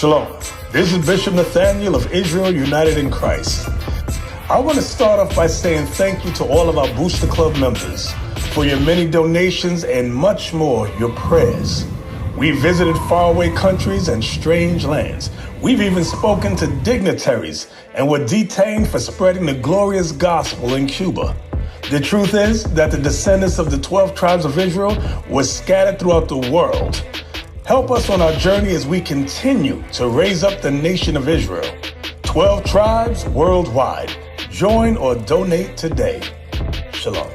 Shalom. This is Bishop Nathaniel of Israel United in Christ. I want to start off by saying thank you to all of our Booster Club members for your many donations and much more, your prayers. We visited faraway countries and strange lands. We've even spoken to dignitaries and were detained for spreading the glorious gospel in Cuba. The truth is that the descendants of the 12 tribes of Israel were scattered throughout the world. Help us on our journey as we continue to raise up the nation of Israel. 12 tribes worldwide. Join or donate today. Shalom.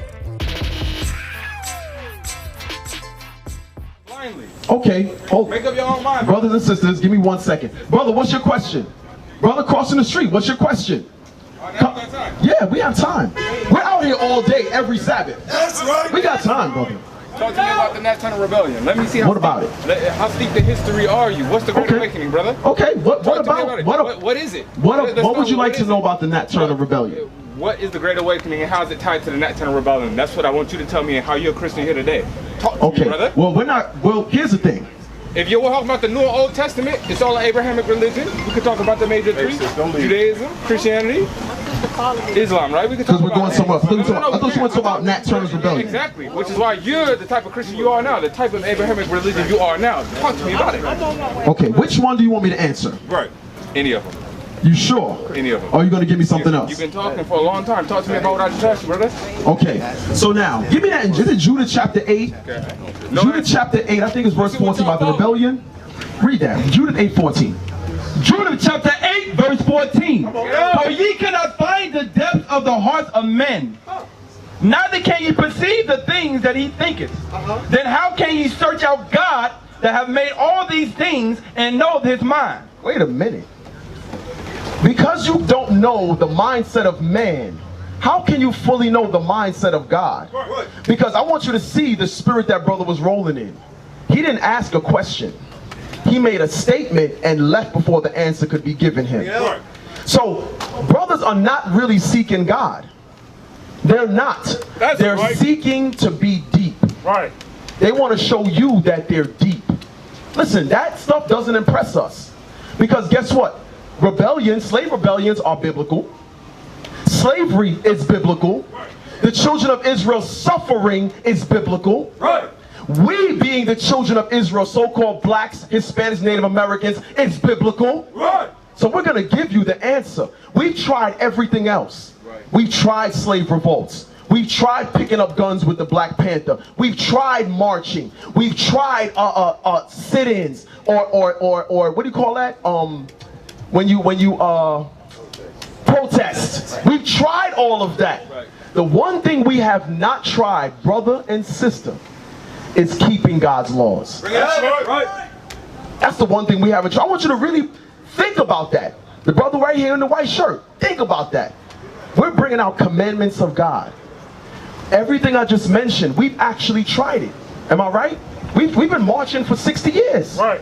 Okay, Make up your own mind. brothers and sisters, give me 1 second. Brother, what's your question? Brother crossing the street, what's your question? Time. Yeah, we have time. We're out here all day, every Sabbath. That's right. We got time, brother. Talk to me about the Nat Turner Rebellion. Let me see how What about it? How steep the history are you? What's the Great Awakening, brother? Okay, what Talk to me about it. What is it? What would you like to know about the Nat Turner Rebellion? What is the Great Awakening and how is it tied to the Nat Turner Rebellion? That's what I want you to tell me and how you're a Christian here today. Talk to me, brother. Well, here's the thing. If you're talking about the New and Old Testament, it's all an Abrahamic religion. We could talk about the major three: Judaism, Christianity, Islam, right? We could talk Because we're going somewhere else. I thought you want to talk about Nat Turner's Rebellion. Exactly, which is why you're the type of Christian you are now, the type of Abrahamic religion you are now. Talk to me about it. Okay, which one do you want me to answer? Right. Any of them. You sure? Any of them. Or are you going to give me something else? You've been talking for a long time. Talk to me about what I just asked you, brother. Okay, so now, give me that in Judah chapter 8. Okay. Judah chapter 8, I think it's verse 14 about the rebellion. Read that, Judah 8:14. Judah chapter 8 verse 14. For ye cannot find the depth of the hearts of men, neither can ye perceive the things that he thinketh. Then how can ye search out God that have made all these things and know his mind? Wait a minute. Because you don't know the mindset of man, how can you fully know the mindset of God? Because I want you to see the spirit that brother was rolling in. He didn't ask a question. He made a statement and left before the answer could be given him. So brothers are not really seeking God. They're not. They're seeking to be deep. Right. They want to show you that they're deep. Listen, that stuff doesn't impress us. Because guess what? Slave rebellions are biblical. Slavery is biblical. The children of Israel suffering is biblical. Right. We being the children of Israel, so-called blacks, Hispanics, Native Americans, is biblical. Right. So we're going to give you the answer. We've tried everything else. We've tried slave revolts. We've tried picking up guns with the Black Panther. We've tried marching. We've tried sit-ins or what do you call that? When you protest. We've tried all of that. The one thing we have not tried, brother and sister, is keeping God's laws. That's the one thing we haven't tried. I want you to really think about that. The brother right here in the white shirt, think about that. We're bringing out commandments of God. Everything I just mentioned, we've actually tried it. Am I right? We've been marching for 60 years. Right.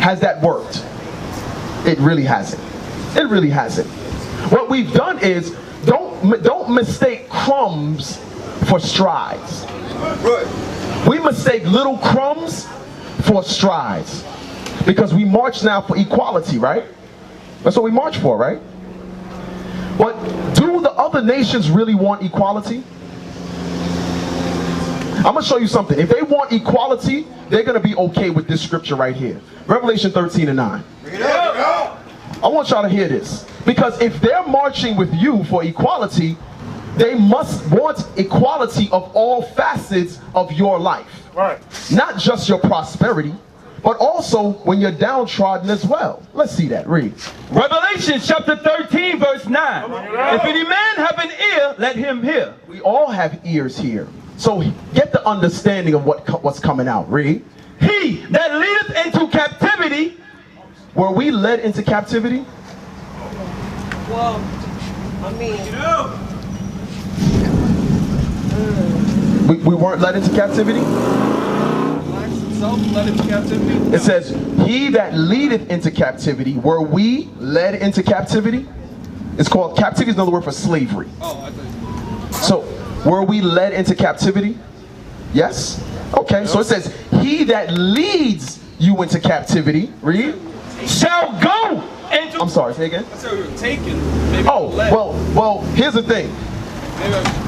Has that worked? It really hasn't. It really hasn't. What we've done is, don't mistake crumbs for strides. We mistake little crumbs for strides. Because we march now for equality, right? That's what we march for, right? But do the other nations really want equality? I'm going to show you something. If they want equality, they're going to be okay with this scripture right here. Revelation 13:9. I want y'all to hear this. Because if they're marching with you for equality, they must want equality of all facets of your life. Right. Not just your prosperity, but also when you're downtrodden as well. Let's see that. Read. Revelation chapter 13 verse 9. If any man have an ear, let him hear. We all have ears here. So get the understanding of what's coming out. Read. He that leadeth into captivity. Were we led into captivity? Well, I mean, We weren't led into captivity? It says, he that leadeth into captivity. Were we led into captivity? It's called, captivity is another word for slavery. So, were we led into captivity? Yes? Okay, so it says, he that leads you into captivity. Read. shall go into... I'm sorry, say again? I said we were taken. Maybe Oh, well, here's the thing.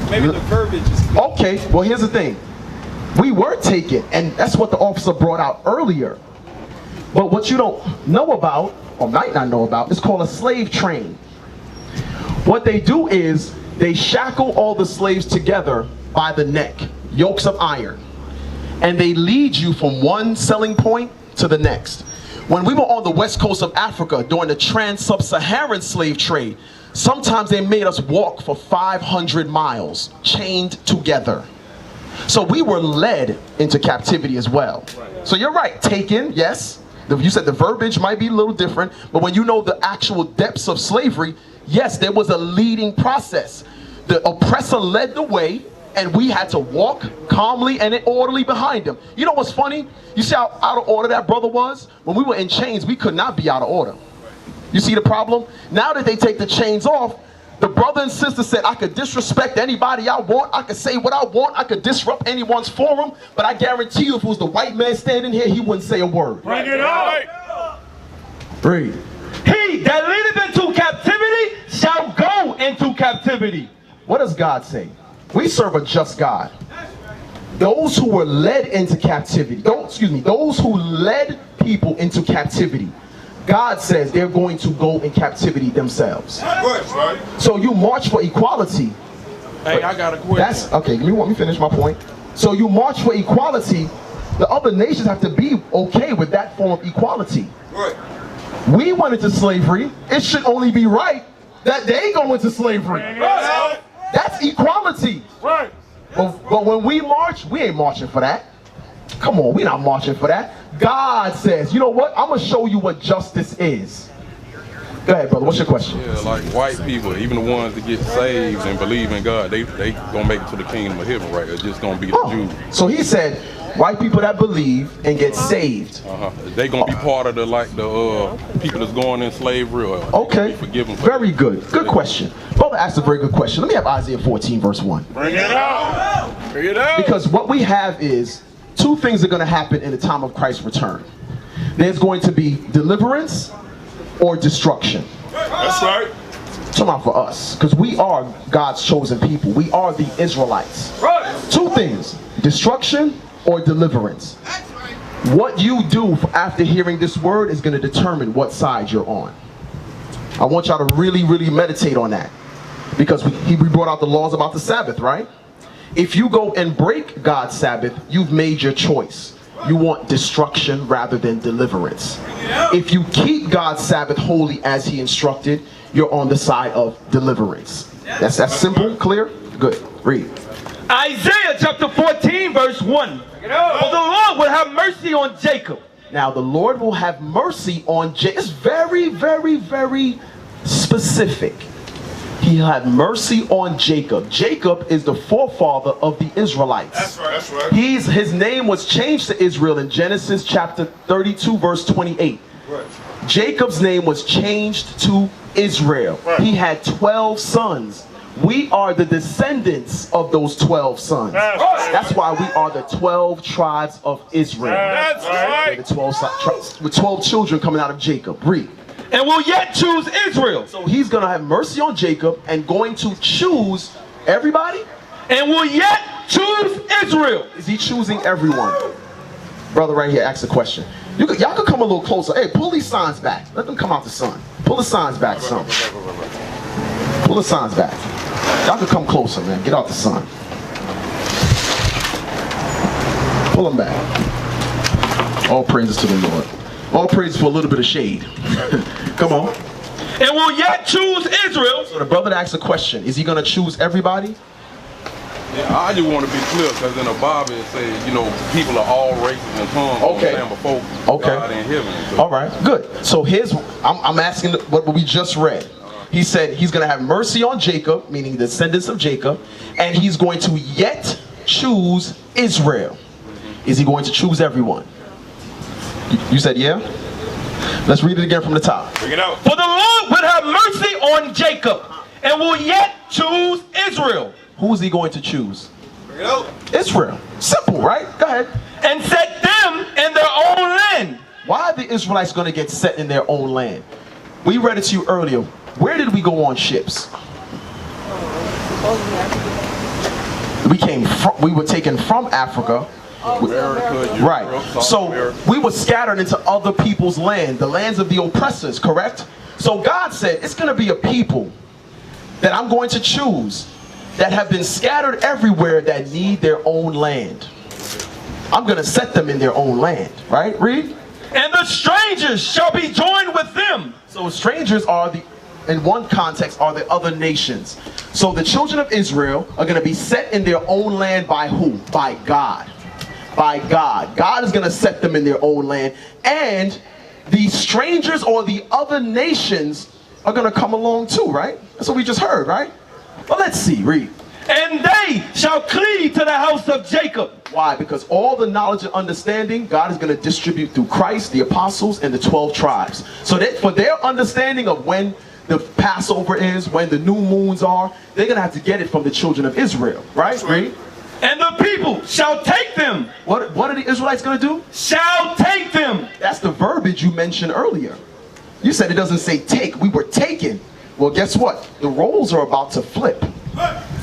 Maybe the verbiage is... Okay, well, here's the thing. We were taken, and that's what the officer brought out earlier. But what you don't know about, or might not know about, is called a slave train. What they do is they shackle all the slaves together by the neck, yokes of iron, and they lead you from one selling point to the next. When we were on the west coast of Africa during the trans-sub-Saharan slave trade, sometimes they made us walk for 500 miles, chained together. So we were led into captivity as well. So you're right, taken, yes. You said the verbiage might be a little different, but when you know the actual depths of slavery, yes, there was a leading process. The oppressor led the way, and we had to walk calmly and orderly behind him. You know what's funny? You see how out of order that brother was? When we were in chains, we could not be out of order. You see the problem? Now that they take the chains off, the brother and sister said, I could disrespect anybody I want, I could say what I want, I could disrupt anyone's forum, but I guarantee you if it was the white man standing here, he wouldn't say a word. Bring it out! Read. He that leadeth into captivity shall go into captivity. What does God say? We serve a just God. Those who were led into captivity, those who led people into captivity, God says they're going to go in captivity themselves. Right. So you march for equality. Hey, I got a question. That's okay. Let me finish my point. So you march for equality. The other nations have to be okay with that form of equality. Right. We went into slavery. It should only be right that they go into slavery. Right. That's equality. Right. But when we march, we ain't marching for that. Come on, we're not marching for that. God says, you know what? I'm going to show you what justice is. Go ahead, brother. What's your question? Yeah, like white people, even the ones that get saved and believe in God, they gonna make it to the kingdom of heaven, right? It's just gonna be the Jews. So he said, white people that believe and get saved. They gonna be part of the people that's going in slavery, or Okay. be forgiven. Very good. Good question. Brother asked a very good question. Let me have Isaiah 14 verse 1. Bring it out! Bring it out! Because what we have is two things are going to happen in the time of Christ's return. There's going to be deliverance or destruction. That's right. Talking about for us, because we are God's chosen people. We are the Israelites. Right. Two things, destruction or deliverance. What you do after hearing this word is going to determine what side you're on. I want y'all to really, really meditate on that. Because we brought out the laws about the Sabbath, right? If you go and break God's Sabbath, you've made your choice. You want destruction rather than deliverance. If you keep God's Sabbath holy as he instructed, you're on the side of deliverance. That's simple, clear? Good. Read. Isaiah chapter 14 verse 1. For the Lord will have mercy on Jacob. Now the Lord will have mercy on Jacob. It's very, very, very specific. He'll have mercy on Jacob. Jacob is the forefather of the Israelites. That's right. That's right. His name was changed to Israel in Genesis chapter 32 verse 28. Right. Jacob's name was changed to Israel. Right. He had 12 sons. We are the descendants of those 12 sons. That's why we are the 12 tribes of Israel. That's right. The 12 with 12 children coming out of Jacob. Read. And will yet choose Israel. So he's going to have mercy on Jacob and going to choose everybody? And will yet choose Israel. Is he choosing everyone? Brother right here asks a question. Y'all can come a little closer. Hey, pull these signs back. Let them come out the sun. Pull the signs back, son. Pull the signs back. Y'all can come closer, man. Get out the sun. Pull them back. All praises to the Lord. All praise for a little bit of shade. Come on. And will yet choose Israel. So the brother asks a question. Is he going to choose everybody? Yeah, I just want to be clear, because in the Bible it says, people are all races and tongues. Okay. Stand before God in heaven. So. All right, good. So I'm asking what we just read. He said he's going to have mercy on Jacob, meaning the descendants of Jacob, and he's going to yet choose Israel. Is he going to choose everyone? You said yeah? Let's read it again from the top. Bring it out. For the Lord will have mercy on Jacob and will yet choose Israel. Who is he going to choose? Bring it out. Israel. Simple, right? Go ahead. And set them in their own land. Why are the Israelites going to get set in their own land? We read it to you earlier. Where did we go on ships? We were taken from Africa. Right. So we were scattered into other people's land, the lands of the oppressors, correct? So God said, it's going to be a people that I'm going to choose that have been scattered everywhere that need their own land. I'm going to set them in their own land, right? Read. And the strangers shall be joined with them. So strangers are in one context, are the other nations. So the children of Israel are going to be set in their own land by who? By God. By God. God is going to set them in their own land. And the strangers or the other nations are going to come along too, right? That's what we just heard, right? Well, let's see. Read. And they shall cleave to the house of Jacob. Why? Because all the knowledge and understanding God is going to distribute through Christ, the apostles, and the 12 tribes. So that for their understanding of when the Passover is, when the new moons are, they're going to have to get it from the children of Israel, right? Read. And the people shall take them. What are the Israelites going to do? Shall take them. That's the verbiage you mentioned earlier. You said it doesn't say take. We were taken. Well, guess what? The roles are about to flip.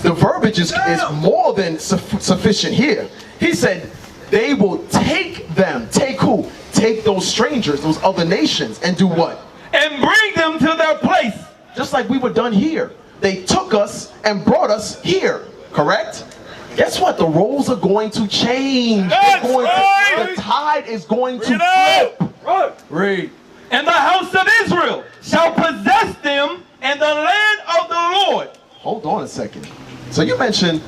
The verbiage is more than sufficient here. He said they will take them. Take who? Take those strangers, those other nations, and do what? And bring them to their place. Just like we were done here. They took us and brought us here. Correct? Guess what? The roles are going to change. The tide is going to flip. Right. Read. And the house of Israel shall possess them and the land of the Lord. Hold on a second. So you mentioned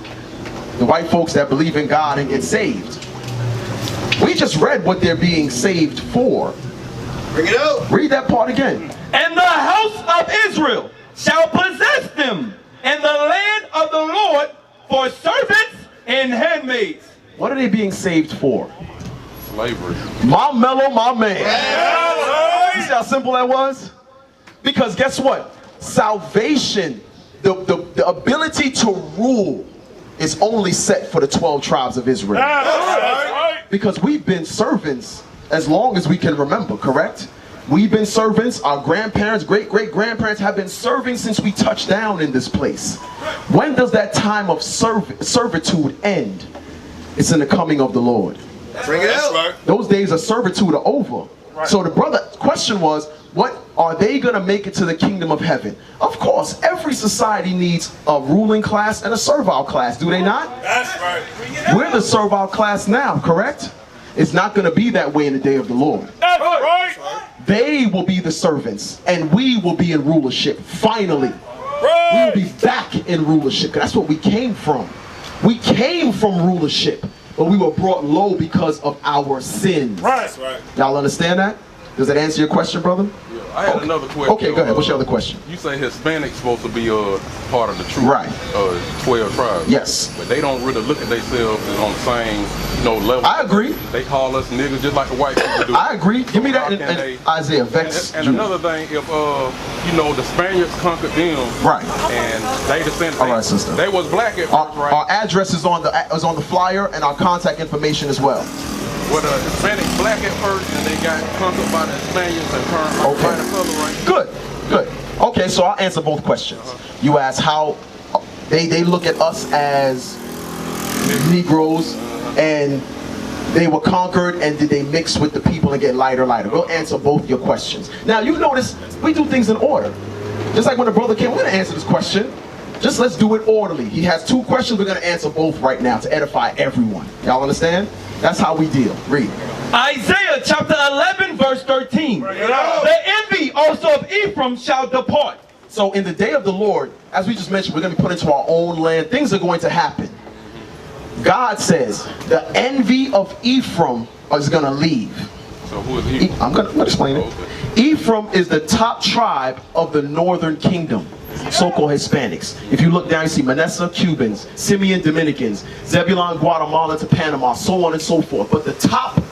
the white folks that believe in God and get saved. We just read what they're being saved for. Bring it out. Read that part again. And the house of Israel shall possess them and the land of the Lord for servants and handmaids. What are they being saved for? Slavery. My mellow, my man. You see how simple that was? Because guess what? Salvation, the ability to rule is only set for the 12 tribes of Israel. Because we've been servants as long as we can remember, correct? We've been servants. Our grandparents, great-great-grandparents have been serving since we touched down in this place. When does that time of servitude end? It's in the coming of the Lord. Bring it out. Those days of servitude are over. So the brother question was, what are they going to make it to the kingdom of heaven? Of course, every society needs a ruling class and a servile class, do they not? That's right. We're the servile class now, correct? It's not going to be that way in the day of the Lord. That's right. They will be the servants, and we will be in rulership. Finally, we will be back in rulership. That's what we came from. We came from rulership, but we were brought low because of our sins. Right. Right. Y'all understand that? Does that answer your question, brother? Yeah, I had another question. Okay, go ahead. What's your other question? You say Hispanics supposed to be part of the true Right. 12 tribes. Yes. But they don't really look at themselves as on the same level. I agree. They call us niggas just like the white people do. I agree. Give me that in Isaiah. Vex. And another thing, if the Spaniards conquered them, right, and they descended. All right, sister. They was black at first, right? Our address is on the flyer, and our contact information as well. Well, the Hispanics black at first, and they got conquered by the Spaniards and turned white of color, right? Good. Okay, so I'll answer both questions. You asked how they look at us as Negroes, and they were conquered, and did they mix with the people and get lighter? We'll answer both your questions. Now, you notice we do things in order. Just like when the brother came, we're going to answer this question. Just let's do it orderly. He has two questions. We're going to answer both right now to edify everyone. Y'all understand? That's how we deal. Read. Isaiah chapter 11 verse 13. The envy also of Ephraim shall depart. So in the day of the Lord, as we just mentioned, we're going to be put into our own land. Things are going to happen. God says the envy of Ephraim is going to leave. So who is Ephraim? I'm going to explain it. Ephraim is the top tribe of the northern kingdom. So-called Hispanics. If you look down, you see Manasseh, Cubans, Simeon, Dominicans, Zebulon, Guatemala to Panama, so on and so forth. But the top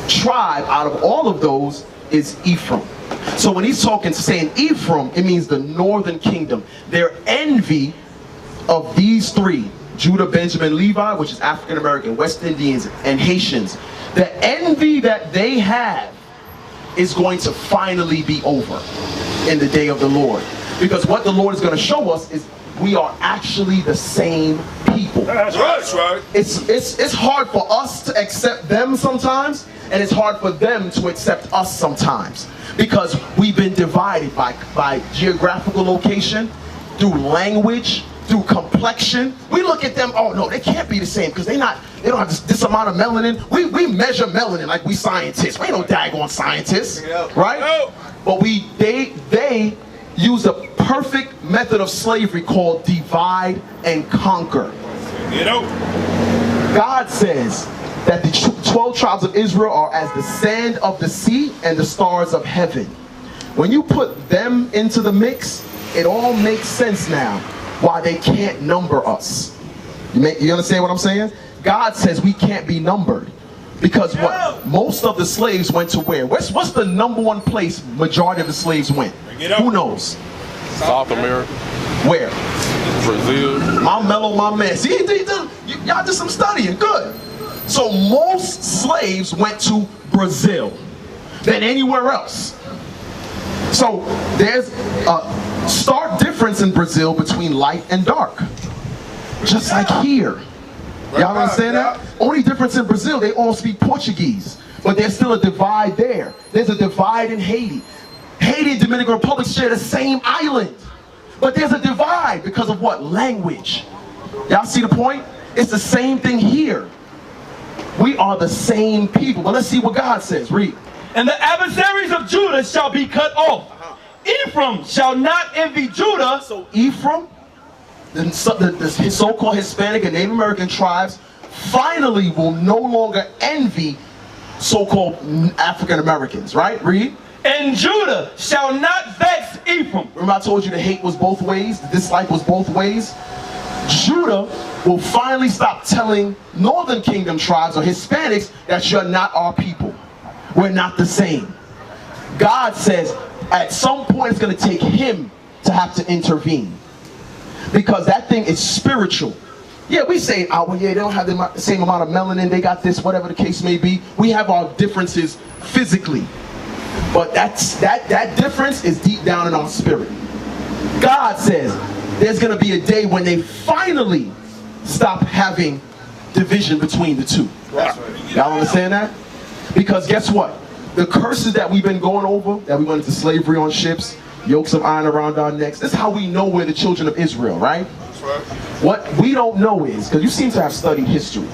tribe out of all of those is Ephraim. So when he's saying Ephraim, it means the northern kingdom. Their envy of these three, Judah, Benjamin, Levi, which is African American, West Indians, and Haitians, the envy that they have is going to finally be over in the day of the Lord. Because what the Lord is going to show us is we are actually the same people. That's right. That's right. It's hard for us to accept them sometimes, and it's hard for them to accept us sometimes, because we've been divided by geographical location, through language, through complexion. We look at them, oh no, they can't be the same because they don't have this amount of melanin. We measure melanin like we scientists. We ain't no daggone scientists, right? But they use a perfect method of slavery called divide and conquer. God says that the 12 tribes of Israel are as the sand of the sea and the stars of heaven. When you put them into the mix, it all makes sense now why they can't number us. You understand what I'm saying? God says we can't be numbered. Because what? Most of the slaves went to where? What's the #1 place majority of the slaves went? Who knows? South America. Where? Brazil. My mellow, my man. See, y'all did some studying. Good. So most slaves went to Brazil than anywhere else. So there's a stark difference in Brazil between light and dark. Just like here. Y'all understand that? Only difference in Brazil, they all speak Portuguese. But there's still a divide there. There's a divide in Haiti. Haiti and Dominican Republic share the same island. But there's a divide because of what? Language. Y'all see the point? It's the same thing here. We are the same people. But let's see what God says. Read. And the adversaries of Judah shall be cut off. Ephraim shall not envy Judah. So Ephraim, the so-called Hispanic and Native American tribes, finally will no longer envy so-called African Americans, right? Read. And Judah shall not vex Ephraim. Remember I told you the hate was both ways, the dislike was both ways? Judah will finally stop telling Northern Kingdom tribes or Hispanics that you're not our people. We're not the same. God says at some point it's going to take him to have to intervene. Because that thing is spiritual. Yeah, we say, oh, well, yeah, they don't have the same amount of melanin, they got this, whatever the case may be. We have our differences physically. But that difference is deep down in our spirit. God says there's going to be a day when they finally stop having division between the two. Y'all understand that? Because guess what? The curses that we've been going over, that we went into slavery on ships, yokes of iron around our necks, this is how we know we're the children of Israel, right? What we don't know is, because you seem to have studied history,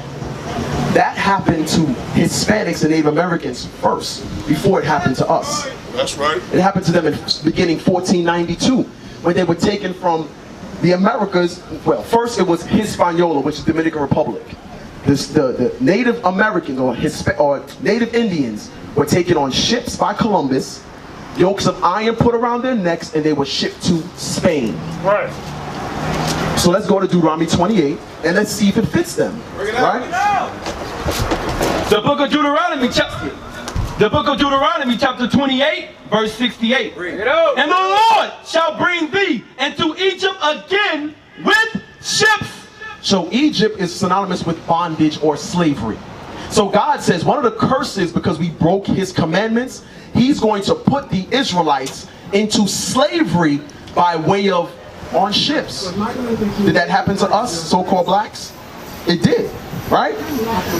that happened to Hispanics and Native Americans first, before it happened to us. That's right. It happened to them in beginning 1492, when they were taken from the Americas. Well, first it was Hispaniola, which is Dominican Republic. The Native Americans or Native Indians were taken on ships by Columbus, yokes of iron put around their necks, and they were shipped to Spain. Right. So let's go to Deuteronomy 28, and let's see if it fits them. Right? The book of Deuteronomy chapter 28, verse 68. And the Lord shall bring thee into Egypt again with ships. So Egypt is synonymous with bondage or slavery. So God says one of the curses, because we broke his commandments, he's going to put the Israelites into slavery by way of on ships. Did that happen to us, so-called blacks? It did, right?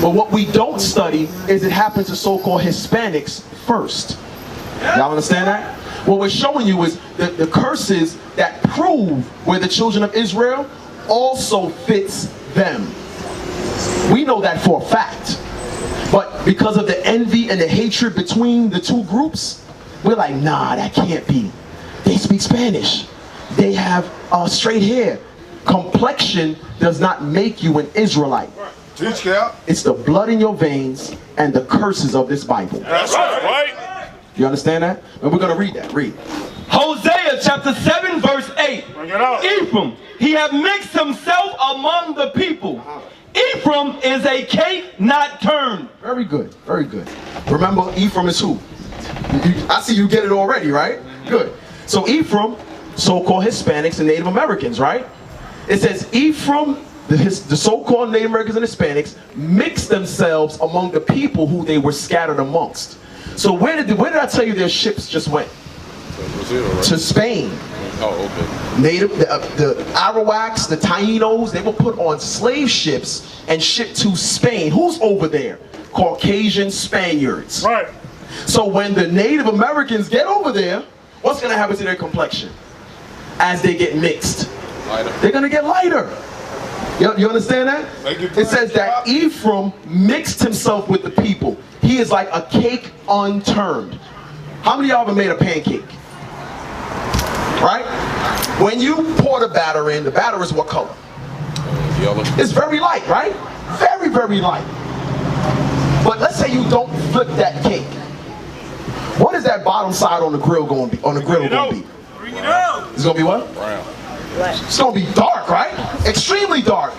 But what we don't study is it happened to so-called Hispanics first. Y'all understand that? What we're showing you is the curses that prove we're the children of Israel also fits them. We know that for a fact. But because of the envy and the hatred between the two groups, we're like, nah, that can't be. They speak Spanish. They have straight hair. Complexion does not make you an Israelite. Teach, Cal. It's the blood in your veins and the curses of this Bible. That's right. You understand that? And we're going to read that. Read. Hosea chapter 7, verse 8. Bring it out. Ephraim, he hath mixed himself among the people. Ephraim is a cake not turned. Very good. Very good. Remember, Ephraim is who? I see you get it already, right? Good. So Ephraim, so-called Hispanics and Native Americans, right? It says Ephraim, the so-called Native Americans and Hispanics, mixed themselves among the people who they were scattered amongst. So where did I tell you their ships just went? Brazil, right? To Spain. Oh, okay. Native, the Arawaks, the Tainos, they were put on slave ships and shipped to Spain. Who's over there? Caucasian Spaniards. Right. So when the Native Americans get over there, what's going to happen to their complexion? As they get mixed, Lighter. they're going to get lighter. You understand that? It says that Ephraim mixed himself with the people. He is like a cake unturned. How many of y'all ever made a pancake? Right? When you pour the batter in, the batter is what color? Yellow. It's very light, right? Very, very light. But let's say you don't flip that cake. What is that bottom side on the grill going to be? Bring it out. It's going to be what? Brown. It's going to be dark, right? Extremely dark.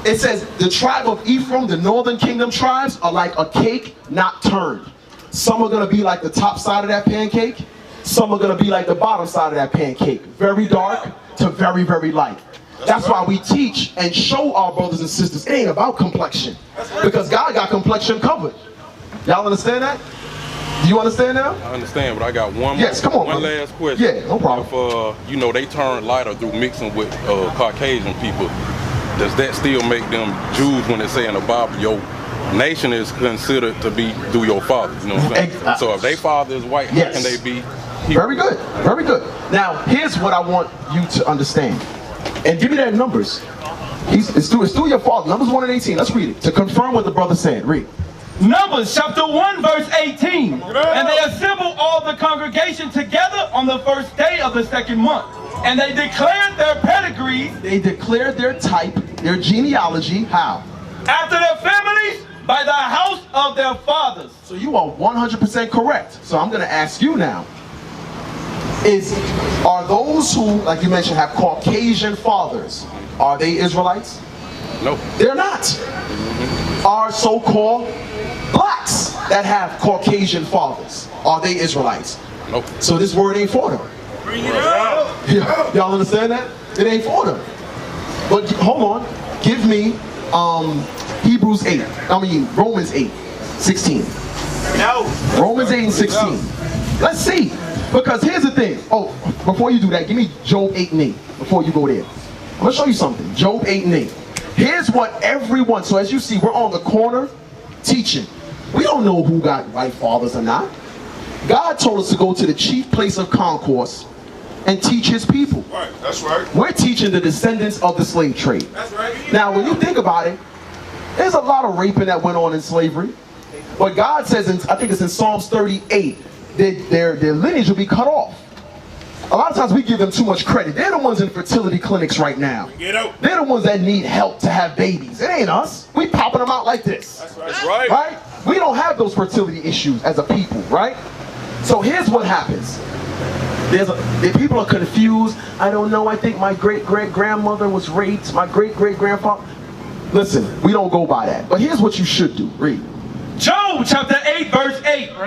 It says the tribe of Ephraim, the northern kingdom tribes, are like a cake not turned. Some are going to be like the top side of that pancake. Some are going to be like the bottom side of that pancake. Very dark to very, very light. That's why we teach and show our brothers and sisters it ain't about complexion. Because God got complexion covered. Y'all understand that? Do you understand now? I understand, but I got one last question. Yeah, no problem. If, you know, they turn lighter through mixing with Caucasian people, does that still make them Jews when they say in the Bible, your nation is considered to be through your father? You know what I'm saying? So if their father is white, how can they be Hebrew? Very good, very good. Now, here's what I want you to understand. And give me that in numbers. It's through your father. Numbers 1 and 18. Let's read it. To confirm what the brother said. Read. Numbers chapter 1 verse 18. And they assembled all the congregation together on the first day of the second month. And they declared their pedigrees. They declared their type, their genealogy. How? After their families, by the house of their fathers. So you are 100% correct. So I'm going to ask you now. Are those who, like you mentioned, have Caucasian fathers, are they Israelites? No. They're not. Are so-called blacks that have Caucasian fathers, are they Israelites? Nope. So this word ain't for them. Bring it out. Y'all understand that? It ain't for them. But hold on. Give me Hebrews 8. Romans 8, 16. No. Romans 8 and 16. Let's see. Because here's the thing. Oh, before you do that, give me Job 8 and 8. Before you go there. I'm going to show you something. Job 8 and 8. Here's what everyone, so as you see, we're on the corner teaching. We don't know who got white fathers or not. God told us to go to the chief place of concourse and teach his people. Right, that's right. We're teaching the descendants of the slave trade. That's right. Now, when you think about it, there's a lot of raping that went on in slavery. But God says, I think it's in Psalms 38, their lineage will be cut off. A lot of times we give them too much credit. They're the ones in fertility clinics right now. Get out. They're the ones that need help to have babies. It ain't us. We popping them out like this. That's right. That's right. Right? We don't have those fertility issues as a people, right? So here's what happens. The people are confused. I don't know. I think my great-great-grandmother was raped. My great-great-grandfather. Listen, we don't go by that. But here's what you should do. Read. Job chapter 8 verse 8. For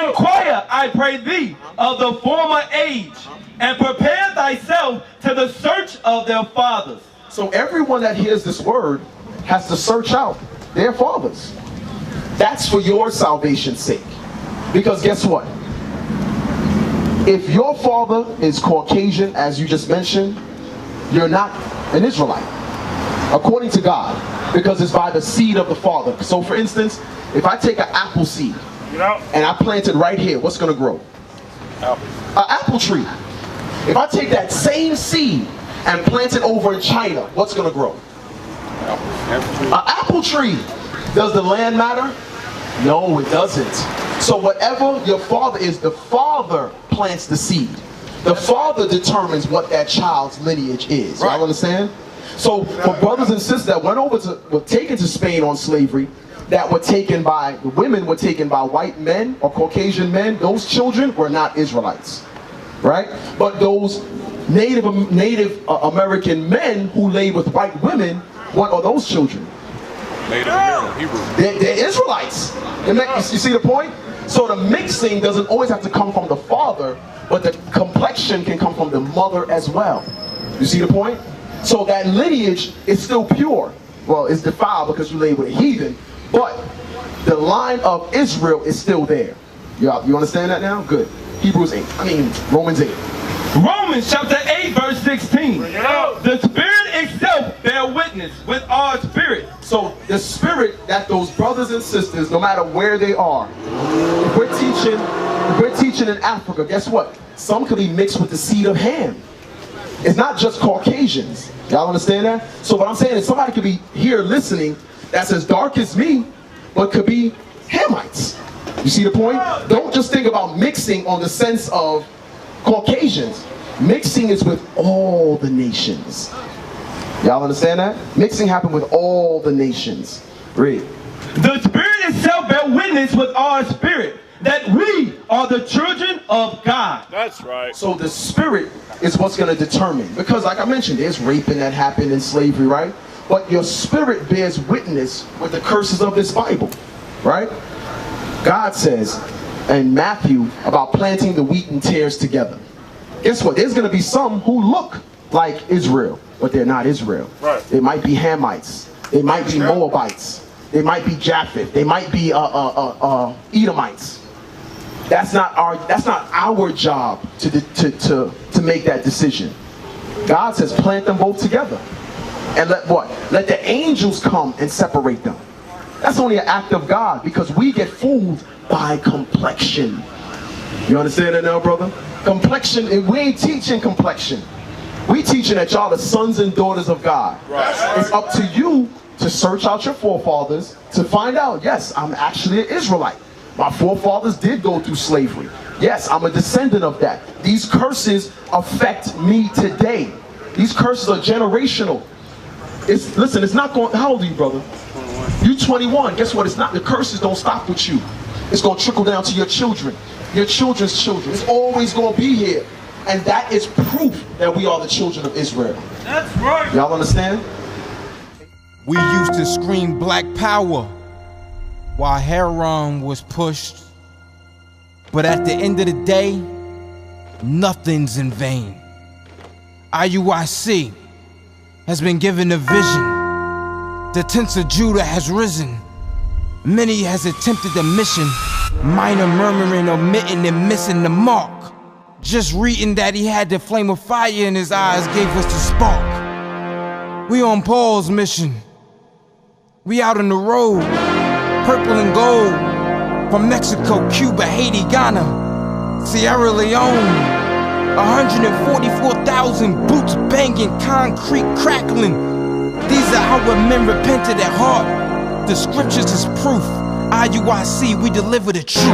inquire, I pray thee, of the former age, and prepare thyself to the search of their fathers. So everyone that hears this word has to search out their fathers. That's for your salvation's sake. Because guess what? If your father is Caucasian, as you just mentioned, you're not an Israelite, according to God, because it's by the seed of the father. So for instance, if I take an apple seed and I plant it right here, what's going to grow? Apple. An apple tree. If I take that same seed and plant it over in China, what's going to grow? An apple tree. Does the land matter? No, it doesn't. So whatever your father is, the father plants the seed. The father determines what that child's lineage is. Y'all understand? So for brothers and sisters that were taken to Spain on slavery, that were taken by, the women were taken by white men or Caucasian men, those children were not Israelites. Right? But those Native American men who laid with white women, what are those children? Native American Hebrew. They're Israelites. You see the point? So the mixing doesn't always have to come from the father, but the complexion can come from the mother as well. You see the point? So that lineage is still pure. Well, it's defiled because you laid with a heathen, but the line of Israel is still there. You understand that now? Good. Romans 8. Romans chapter 8 verse 16. The Spirit itself bear witness with our spirit. So the spirit that those brothers and sisters, no matter where they are, if we're teaching in Africa, guess what? Some could be mixed with the seed of Ham. It's not just Caucasians. Y'all understand that? So what I'm saying is somebody could be here listening that's as dark as me, but could be Hamites. You see the point? Don't just think about mixing on the sense of Caucasians. Mixing is with all the nations. Y'all understand that? Mixing happened with all the nations. Read. The Spirit itself bear witness with our spirit that we are the children of God. That's right. So the spirit is what's going to determine. Because like I mentioned, there's raping that happened in slavery, right? But your spirit bears witness with the curses of this Bible, right? God says in Matthew about planting the wheat and tares together. Guess what? There's going to be some who look like Israel, but they're not Israel. Right. They might be Hamites. They might be Moabites. They might be Japheth. They might be Edomites. That's not our job to make that decision. God says plant them both together. And let what? Let the angels come and separate them. That's only an act of God because we get fooled by complexion. You understand that now, brother? Complexion, we ain't teaching complexion. We teaching that y'all are sons and daughters of God. Right. It's up to you to search out your forefathers to find out, yes, I'm actually an Israelite. My forefathers did go through slavery. Yes, I'm a descendant of that. These curses affect me today. These curses are generational. Listen, it's not going, how old are you, brother? You 21. Guess what? It's not, the curses don't stop with you. It's going to trickle down to your children, your children's children. It's always going to be here. And that is proof that we are the children of Israel. That's right. Y'all understand? We used to scream black power while Heron was pushed. But at the end of the day, nothing's in vain. IUIC has been given a vision. The tents of Judah has risen. Many has attempted the mission. Minor murmuring, omitting, and missing the mark. Just reading that he had the flame of fire in his eyes gave us the spark. We on Paul's mission. We out on the road, purple and gold. From Mexico, Cuba, Haiti, Ghana, Sierra Leone. 144,000 boots banging, concrete crackling. These are our men repented at heart. The scriptures is proof. IUIC, we deliver the truth.